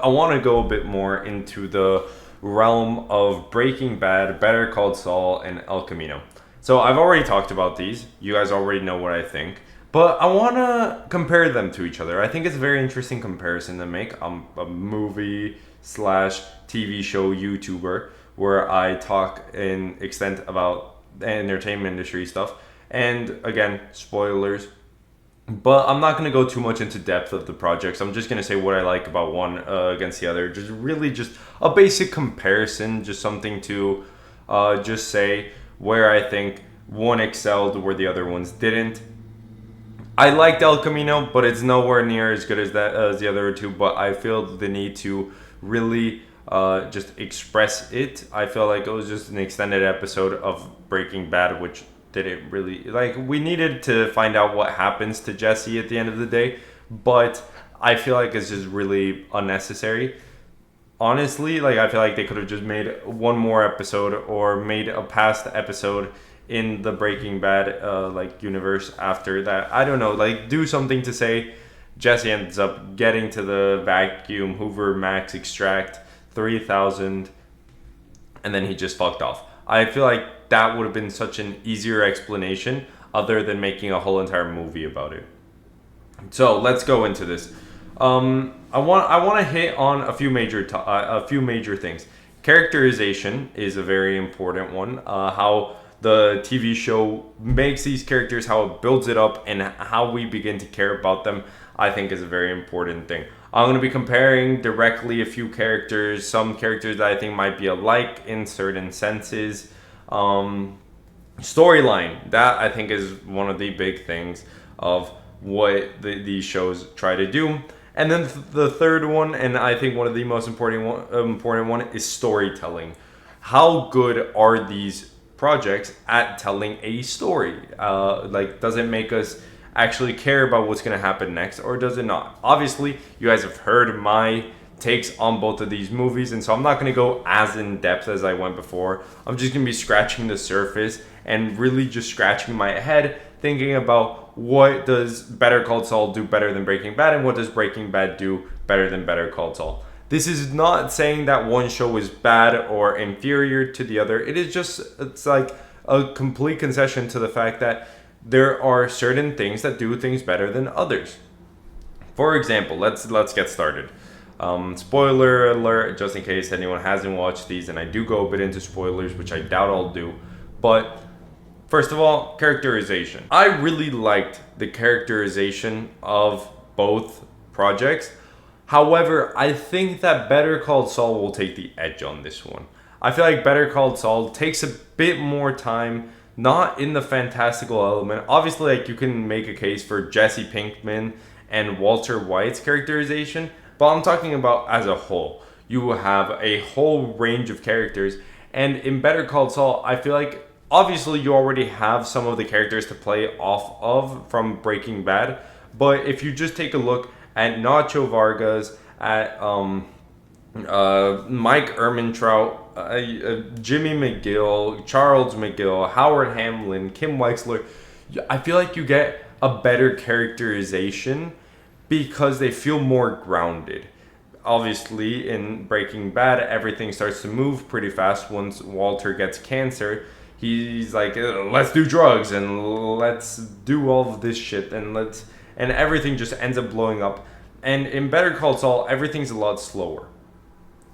I want to go a bit more into the realm of Breaking Bad, Better Call Saul, and El Camino. So I've already talked about these. You guys already know what I think. But I want to compare them to each other. I think it's a very interesting comparison to make. I'm a movie slash TV show YouTuber where I talk in extent about entertainment industry stuff. And again, spoilers, but I'm not going to go too much into depth of the projects. I'm just going to say what I like about one against the other. Just really just a basic comparison, just something to just say where I think one excelled where the other ones didn't. I liked El Camino, but it's nowhere near as good as that as the other two. But I feel the need to really just express it. I feel like it was just an extended episode of Breaking Bad, which didn't really like. We needed to find out what happens to Jesse at the end of the day, but I feel like it's just really unnecessary. Honestly, like I feel like they could have just made one more episode or made a past episode in the Breaking Bad like universe after that. I don't know, like do something to say Jesse ends up getting to the vacuum Hoover Max extract 3000 and then he just fucked off. I feel like that would have been such an easier explanation other than making a whole entire movie about it. So let's go into this. I want to hit on a few major things. Characterization is a very important one. How the TV show makes these characters, how it builds it up, and how we begin to care about them, I think is a very important thing. I'm going to be comparing directly a few characters, some characters that I think might be alike in certain senses. Storyline, that I think is one of the big things of what these shows try to do. And then the third one, and I think one of the most important one is storytelling. How good are these projects at telling a story? Like, does it make us actually care about what's going to happen next, or does it not? Obviously, you guys have heard my takes on both of these movies, and so I'm not going to go as in depth as I went before. I'm just going to be scratching the surface and really just scratching my head, thinking about what does Better Call Saul do better than Breaking Bad, and what does Breaking Bad do better than Better Call Saul. This is not saying that one show is bad or inferior to the other. It's like a complete concession to the fact that there are certain things that do things better than others. For example, let's get started. Spoiler alert, just in case anyone hasn't watched these, and I do go a bit into spoilers, which I doubt I'll do. But first of all, characterization. I really liked the characterization of both projects. However, I think that Better Call Saul will take the edge on this one. I feel like Better Call Saul takes a bit more time, not in the fantastical element. Obviously, like you can make a case for Jesse Pinkman and Walter White's characterization, but I'm talking about as a whole. You have a whole range of characters, and in Better Call Saul, I feel like obviously you already have some of the characters to play off of from Breaking Bad, but if you just take a look at Nacho Vargas, at Mike Ehrmantraut, Jimmy McGill, Charles McGill, Howard Hamlin, Kim Wexler, I feel like you get a better characterization because they feel more grounded. Obviously, in Breaking Bad, everything starts to move pretty fast once Walter gets cancer. He's like, let's do drugs and let's do all of this shit and everything just ends up blowing up. And in Better Call Saul, everything's a lot slower.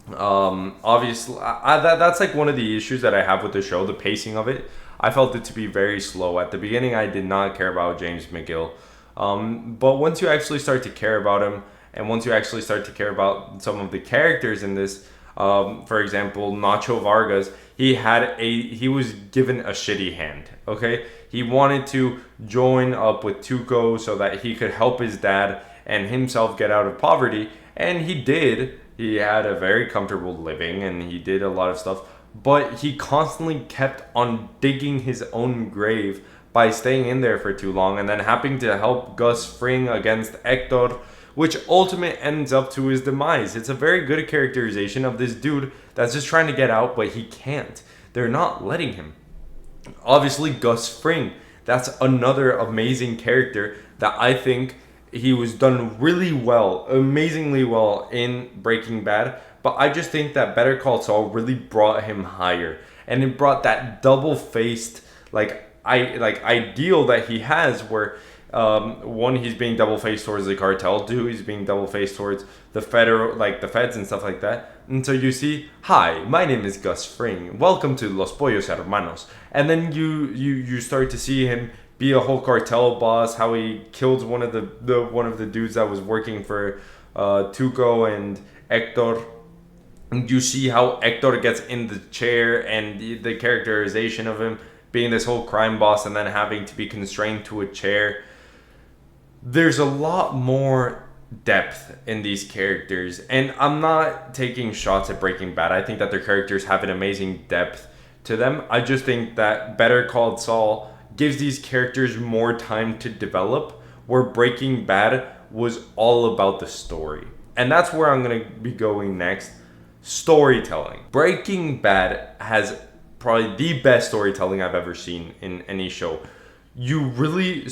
Obviously, that's like one of the issues that I have with the show, the pacing of it. I felt it to be very slow. At the beginning, I did not care about James McGill. But once you actually start to care about him, and once you actually start to care about some of the characters in this, for example, Nacho Vargas, he was given a shitty hand. Okay, he wanted to join up with Tuco so that he could help his dad and himself get out of poverty, and he did. He had a very comfortable living, and he did a lot of stuff, but he constantly kept on digging his own grave by staying in there for too long, and then having to help Gus Fring against Hector, which ultimately ends up to his demise. It's a very good characterization of this dude that's just trying to get out, but he can't. They're not letting him. Obviously, Gus Fring, that's another amazing character that I think he was done really well, amazingly well in Breaking Bad. But I just think that Better Call Saul really brought him higher, and it brought that double-faced ideal that he has, where one, he's being double-faced towards the cartel. Two, he's being double-faced towards the federal, like the feds and stuff like that. And so you see, hi, my name is Gus Fring. Welcome to Los Pollos Hermanos. And then you start to see him be a whole cartel boss. How he kills one of the dudes that was working for Tuco and Hector. And you see how Hector gets in the chair, and the characterization of him being this whole crime boss and then having to be constrained to a chair. There's a lot more depth in these characters, and I'm not taking shots at Breaking Bad. I think that their characters have an amazing depth to them. I just think that Better Call Saul gives these characters more time to develop, where Breaking Bad was all about the story. And that's where I'm going to be going next. Storytelling. Breaking Bad has probably the best storytelling I've ever seen in any show. You really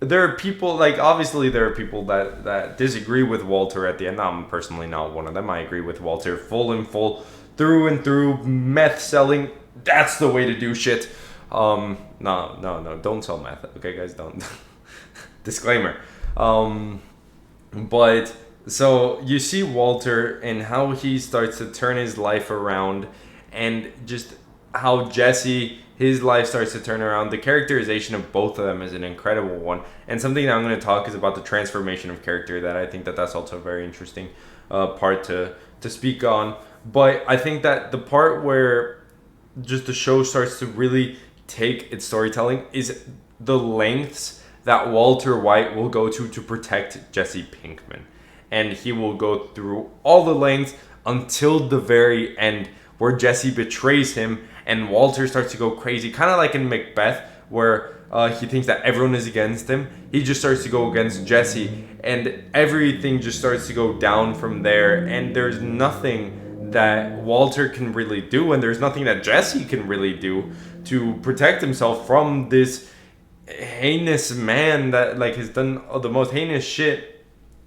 there are people, obviously there are people that disagree with Walter at the end. I'm personally not one of them. I agree with Walter full through and through. Meth selling, that's the way to do shit. No, don't sell meth, okay guys, don't. Disclaimer. But so you see Walter and how he starts to turn his life around, and just how Jesse, his life starts to turn around. The characterization of both of them is an incredible one. And something that I'm going to talk is about the transformation of character, that I think that's also a very interesting part to speak on. But I think that the part where just the show starts to really take its storytelling is the lengths that Walter White will go to protect Jesse Pinkman. And he will go through all the lengths until the very end, where Jesse betrays him and Walter starts to go crazy. Kind of like in Macbeth, where he thinks that everyone is against him. He just starts to go against Jesse, and everything just starts to go down from there. And there's nothing that Walter can really do, and there's nothing that Jesse can really do to protect himself from this heinous man that has done the most heinous shit.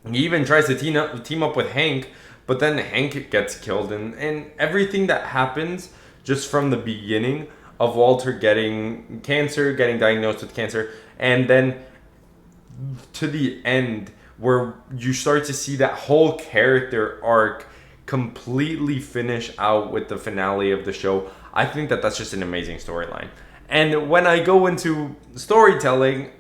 He even tries to team up with Hank, but then Hank gets killed, and everything that happens just from the beginning of Walter getting diagnosed with cancer, and then to the end where you start to see that whole character arc completely finish out with the finale of the show. I think that's just an amazing storyline. And when I go into storytelling,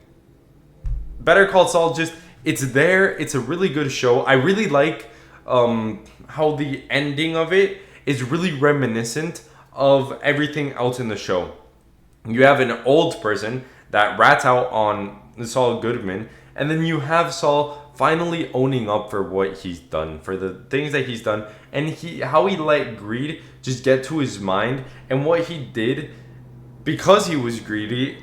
Better Call Saul, it's there. It's a really good show. I really like how the ending of it is really reminiscent of everything else in the show. You have an old person that rats out on Saul Goodman, and then you have Saul finally owning up for what he's done, for the things that he's done, and how he let greed just get to his mind, and what he did because he was greedy.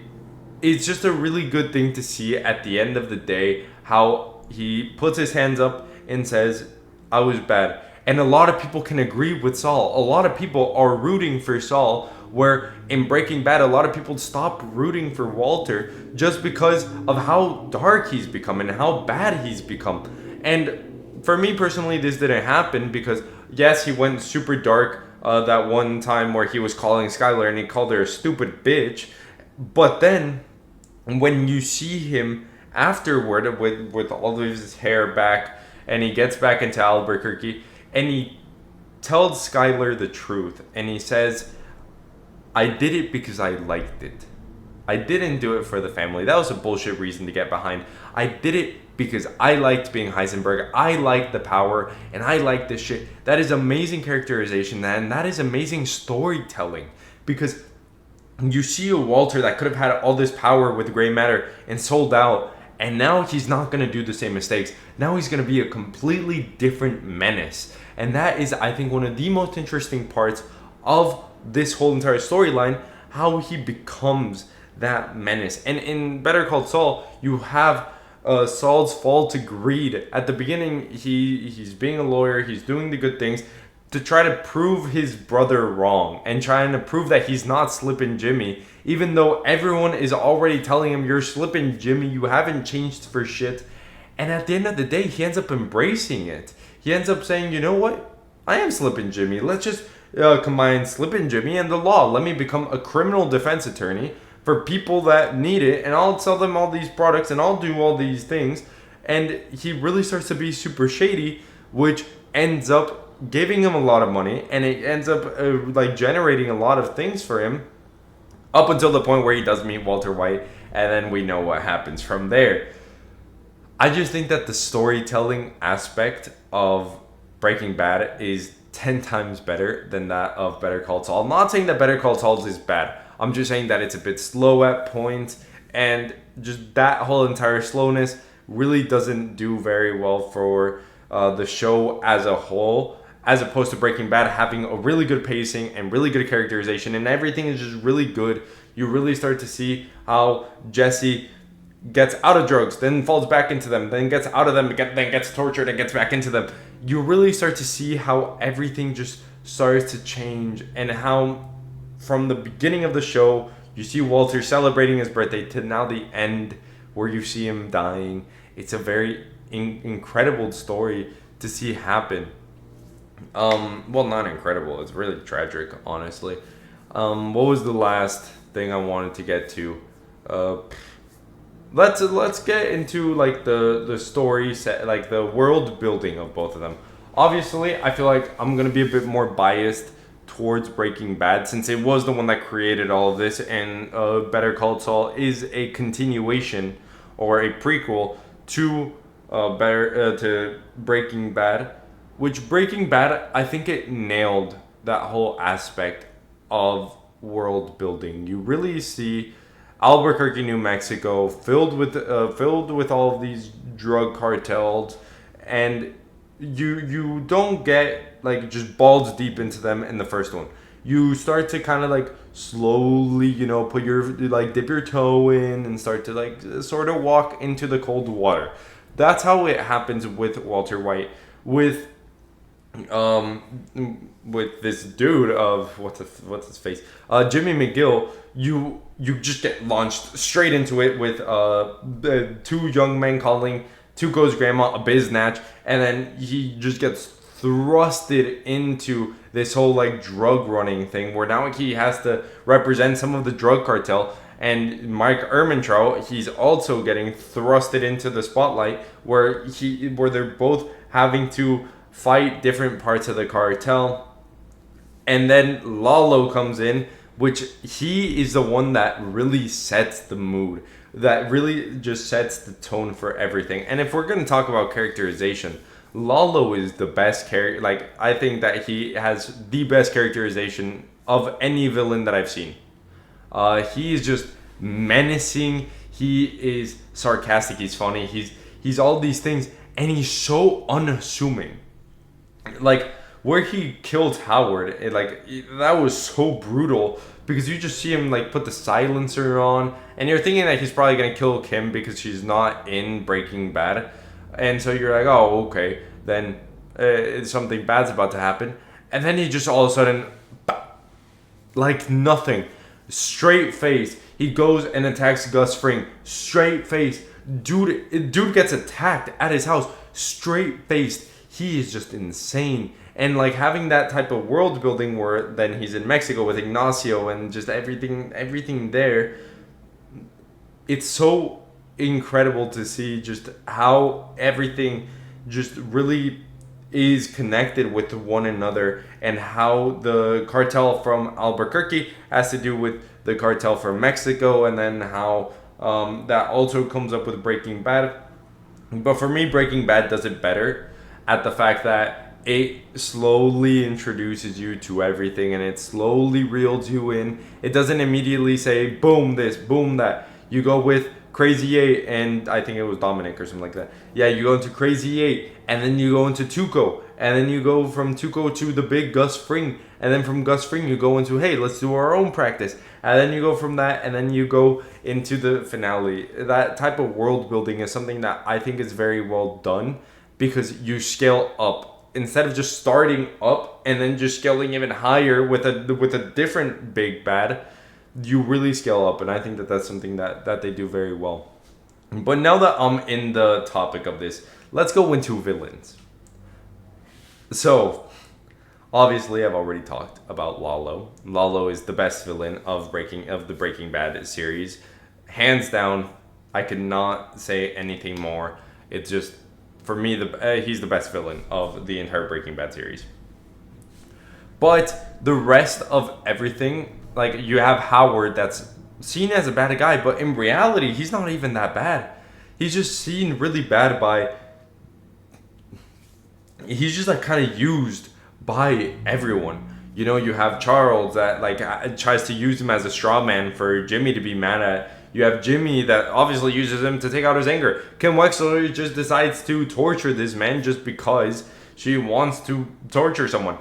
It's just a really good thing to see at the end of the day, how he puts his hands up and says, I was bad. And a lot of people can agree with Saul. A lot of people are rooting for Saul, where in Breaking Bad, a lot of people stopped rooting for Walter just because of how dark he's become and how bad he's become. And for me personally, this didn't happen because, yes, he went super dark that one time where he was calling Skylar and he called her a stupid bitch. But then when you see him afterward with all of his hair back, and he gets back into Albuquerque, and he tells Skylar the truth, and he says, I did it because I liked it. I didn't do it for the family. That was a bullshit reason to get behind. I did it because I liked being Heisenberg. I liked the power, and I liked this shit. That is amazing characterization, and that is amazing storytelling, because you see a Walter that could have had all this power with gray matter and sold out, and now he's not going to do the same mistakes. Now he's going to be a completely different menace. And that is, I think, one of the most interesting parts of this whole entire storyline, how he becomes that menace. And in Better Call Saul, you have Saul's fall to greed. At the beginning, he's being a lawyer, he's doing the good things to try to prove his brother wrong and trying to prove that he's not Slippin' Jimmy, even though everyone is already telling him, you're Slippin' Jimmy, you haven't changed for shit. And at the end of the day, he ends up embracing it. He ends up saying, you know what? I am Slippin' Jimmy. Let's just combine Slippin' Jimmy and the law. Let me become a criminal defense attorney for people that need it, and I'll sell them all these products, and I'll do all these things. And he really starts to be super shady, which ends up giving him a lot of money, and it ends up like generating a lot of things for him up until the point where he does meet Walter White, and then we know what happens from there. I just think that the storytelling aspect of Breaking Bad is 10 times better than that of Better Call Saul. I'm not saying that Better Call Saul is bad. I'm just saying that it's a bit slow at points, and just that whole entire slowness really doesn't do very well for the show as a whole, as opposed to Breaking Bad having a really good pacing and really good characterization, and everything is just really good. You really start to see how Jesse gets out of drugs, then falls back into them, then gets out of them, then gets tortured and gets back into them. You really start to see how everything just starts to change, and how from the beginning of the show, you see Walter celebrating his birthday to now the end where you see him dying. It's a very incredible story to see happen. Well, not incredible. It's really tragic, honestly. What was the last thing I wanted to get to? Let's get into like the story set, like the world building of both of them. Obviously, I feel like I'm gonna be a bit more biased towards Breaking Bad, since it was the one that created all of this, and Better Call Saul is a continuation or a prequel to to Breaking Bad. Which Breaking Bad, I think it nailed that whole aspect of world building. You really see Albuquerque, New Mexico, filled with all of these drug cartels, and you don't get like just balls deep into them in the first one. You start to kind of like slowly, put your like dip your toe in and start to like sort of walk into the cold water. That's how it happens with Walter White, with this dude of what's his face, Jimmy McGill. You just get launched straight into it with the two young men calling Tuco's grandma a biznatch, and then he just gets thrusted into this whole like drug running thing where now he has to represent some of the drug cartel. And Mike Ehrmantraut, he's also getting thrusted into the spotlight where they're both having to fight different parts of the cartel. And then Lalo comes in, which he is the one that really sets the mood, that really just sets the tone for everything. And if we're going to talk about characterization, Lalo is the best character. Like, I think that he has the best characterization of any villain that I've seen. He is just menacing. He is sarcastic. He's funny. He's all these things, and he's so unassuming. Like where he killed Howard, that was so brutal because you just see him like put the silencer on, and you're thinking that he's probably gonna kill Kim because she's not in Breaking Bad, and so you're like, oh, okay, then something bad's about to happen, and then he just all of a sudden, like nothing, straight face, he goes and attacks Gus Fring, straight face, dude gets attacked at his house, straight faced. He is just insane. And like having that type of world building where then he's in Mexico with Ignacio and just everything there, it's so incredible to see just how everything just really is connected with one another, and how the cartel from Albuquerque has to do with the cartel from Mexico, and then how that also comes up with Breaking Bad. But for me, Breaking Bad does it better at the fact that it slowly introduces you to everything, and it slowly reels you in. It doesn't immediately say boom this, boom that. You go with Crazy 8, and I think it was Dominic or something like that. Yeah, you go into Crazy 8, and then you go into Tuco, and then you go from Tuco to the big Gus Fring, and then from Gus Fring you go into, hey, let's do our own practice, and then you go from that, and then you go into the finale. That type of world building is something that I think is very well done, because you scale up instead of just starting up and then just scaling even higher with a different big bad. You really scale up, and I think that that's something that they do very well. But now that I'm in the topic of this, let's go into villains. So, obviously, I've already talked about Lalo. Lalo is the best villain of the Breaking Bad series, hands down. I could not say anything more. It's just for me, he's the best villain of the entire Breaking Bad series. But the rest of everything, like you have Howard, that's seen as a bad guy, but in reality, he's not even that bad. He's just seen really bad by. He's just like kind of used by everyone. You know, you have Charles that like tries to use him as a straw man for Jimmy to be mad at. You have Jimmy that obviously uses him to take out his anger. Kim Wexler just decides to torture this man just because she wants to torture someone.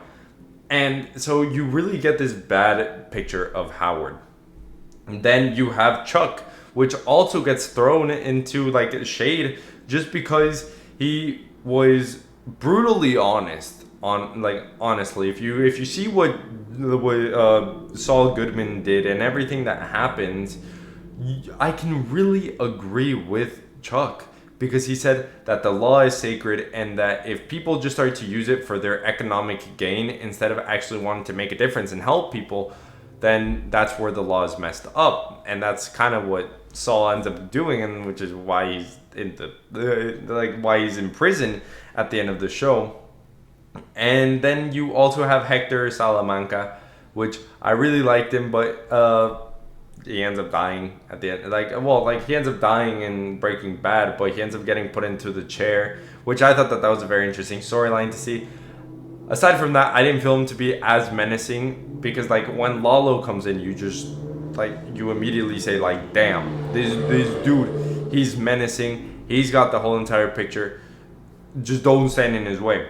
And so you really get this bad picture of Howard. And then you have Chuck, which also gets thrown into like shade just because he was brutally honest on like honestly if you see what Saul Goodman did and everything that happened, I can really agree with Chuck because he said that the law is sacred and that if people just start to use it for their economic gain instead of actually wanting to make a difference and help people, then that's where the law is messed up. And that's kind of what Saul ends up doing, and which is why he's in why he's in prison at the end of the show. And then you also have Hector Salamanca, which I really liked him, but he ends up dying at the end. He ends up dying in Breaking Bad, but he ends up getting put into the chair, which I thought that was a very interesting storyline to see. Aside from that, I didn't feel him to be as menacing because like when Lalo comes in, you immediately say like, damn, this dude, he's menacing. He's got the whole entire picture. Just don't stand in his way.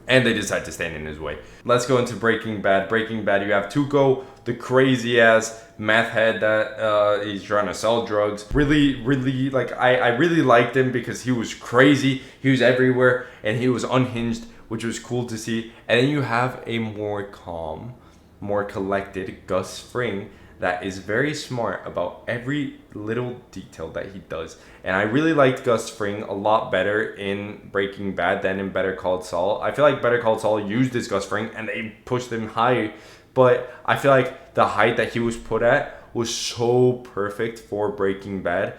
And they decide to stand in his way. Let's go into Breaking Bad. Breaking Bad, you have Tuco, the crazy ass meth head that he's trying to sell drugs. Really, really, I really liked him because he was crazy. He was everywhere and he was unhinged, which was cool to see. And then you have a more calm, more collected Gus Fring that is very smart about every little detail that he does. And I really liked Gus Fring a lot better in Breaking Bad than in Better Call Saul. I feel like Better Call Saul used this Gus Fring and they pushed him high. But I feel like the height that he was put at was so perfect for Breaking Bad.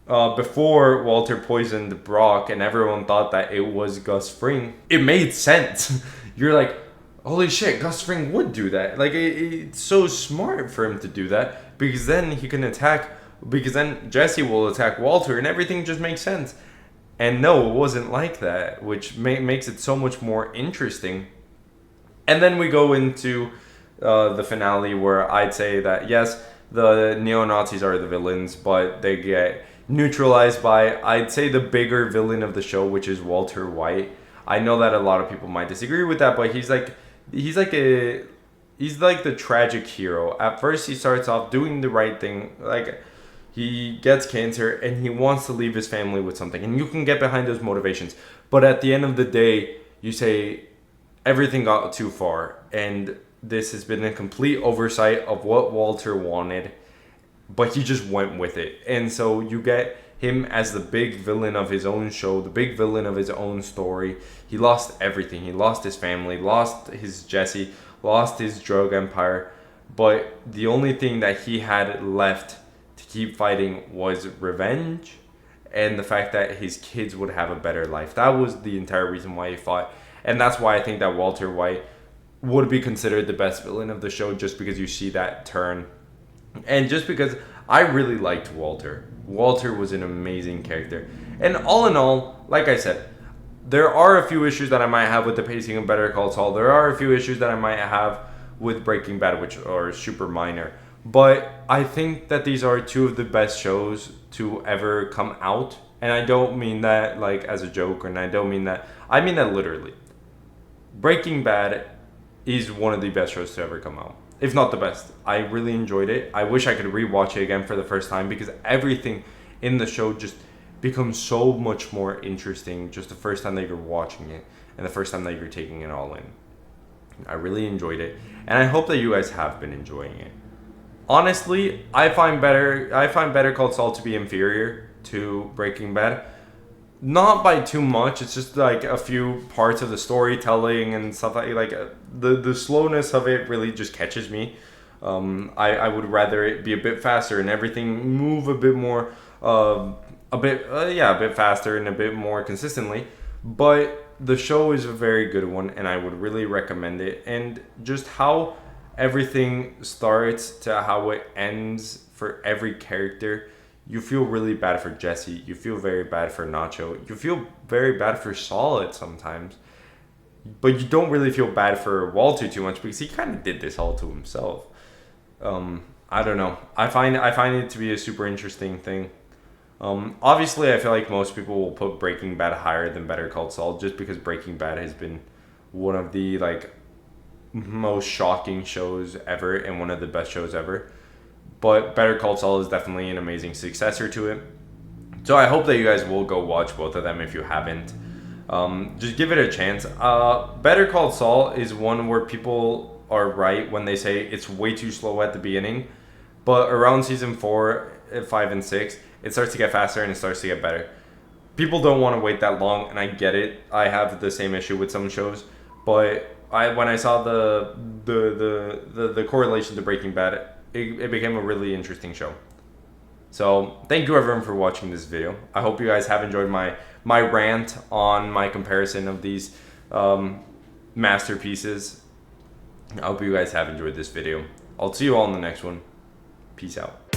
Before Walter poisoned Brock and everyone thought that it was Gus Fring, it made sense. You're like, holy shit, Gus Fring would do that. It's so smart for him to do that because then he can attack, because then Jesse will attack Walter and everything just makes sense. And no, it wasn't like that, which makes it so much more interesting. And then we go into the finale where I'd say that, yes, the neo-Nazis are the villains, but they get neutralized by, I'd say, the bigger villain of the show, which is Walter White. I know that a lot of people might disagree with that, but he's like the tragic hero. At first, he starts off doing the right thing. Like, he gets cancer and he wants to leave his family with something. And you can get behind those motivations. But at the end of the day, you say everything got too far. And this has been a complete oversight of what Walter wanted. But he just went with it. And so you get him as the big villain of his own show, the big villain of his own story. He lost everything. He lost his family, lost his Jesse, lost his drug empire. But the only thing that he had left to keep fighting was revenge and the fact that his kids would have a better life. That was the entire reason why he fought. And that's why I think that Walter White would be considered the best villain of the show, just because you see that turn. And just because I really liked Walter. Walter was an amazing character. And all in all, like I said, there are a few issues that I might have with the pacing of Better Call Saul. There are a few issues that I might have with Breaking Bad, which are super minor. But I think that these are two of the best shows to ever come out. And I don't mean that like as a joke, and I mean that literally. Breaking Bad is one of the best shows to ever come out, if not the best. I really enjoyed it. I wish I could rewatch it again for the first time because everything in the show just becomes so much more interesting just the first time that you're watching it and the first time that you're taking it all in. I really enjoyed it, and I hope that you guys have been enjoying it. Honestly, I find Better Call Saul to be inferior to Breaking Bad. Not by too much. It's just like a few parts of the storytelling and stuff like the slowness of it really just catches me. I would rather it be a bit faster and everything move a bit more, a bit faster and a bit more consistently. But the show is a very good one, and I would really recommend it. And just how everything starts to how it ends for every character. You feel really bad for Jesse. You feel very bad for Nacho. You feel very bad for Saul at sometimes. But you don't really feel bad for Walter too much because he kind of did this all to himself. I don't know. I find it to be a super interesting thing. Obviously, I feel like most people will put Breaking Bad higher than Better Call Saul just because Breaking Bad has been one of the like most shocking shows ever and one of the best shows ever. But Better Call Saul is definitely an amazing successor to it. So I hope that you guys will go watch both of them if you haven't. Just give it a chance. Better Call Saul is one where people are right when they say it's way too slow at the beginning. But around season 4, 5, and 6, it starts to get faster and it starts to get better. People don't want to wait that long, and I get it. I have the same issue with some shows. But when I saw the correlation to Breaking Bad, it became a really interesting show. So thank you everyone for watching this video. I hope you guys have enjoyed my rant on my comparison of these masterpieces. I hope you guys have enjoyed this video. I'll see you all in the next one. Peace out.